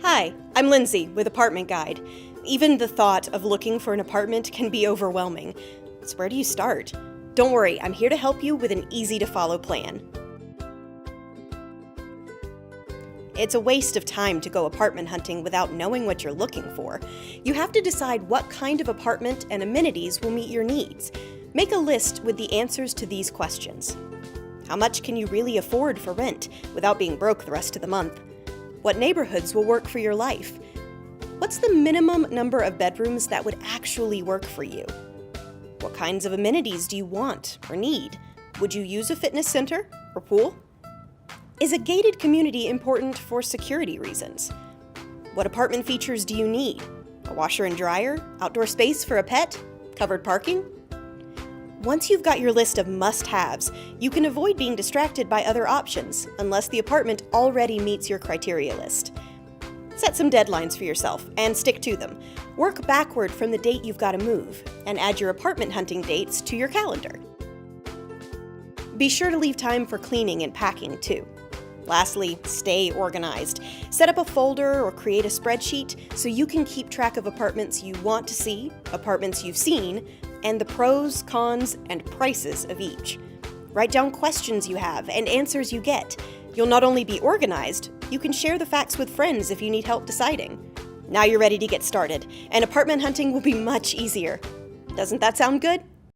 Hi, I'm Lindsay with Apartment Guide. Even the thought of looking for an apartment can be overwhelming. So where do you start? Don't worry, I'm here to help you with an easy-to-follow plan. It's a waste of time to go apartment hunting without knowing what you're looking for. You have to decide what kind of apartment and amenities will meet your needs. Make a list with the answers to these questions. How much can you really afford for rent without being broke the rest of the month? What neighborhoods will work for your life? What's the minimum number of bedrooms that would actually work for you? What kinds of amenities do you want or need? Would you use a fitness center or pool? Is a gated community important for security reasons? What apartment features do you need? A washer and dryer? Outdoor space for a pet? Covered parking? Once you've got your list of must-haves, you can avoid being distracted by other options unless the apartment already meets your criteria list. Set some deadlines for yourself and stick to them. Work backward from the date you've got to move and add your apartment hunting dates to your calendar. Be sure to leave time for cleaning and packing too. Lastly, stay organized. Set up a folder or create a spreadsheet so you can keep track of apartments you want to see, apartments you've seen, and the pros, cons, and prices of each. Write down questions you have and answers you get. You'll not only be organized, you can share the facts with friends if you need help deciding. Now you're ready to get started, and apartment hunting will be much easier. Doesn't that sound good?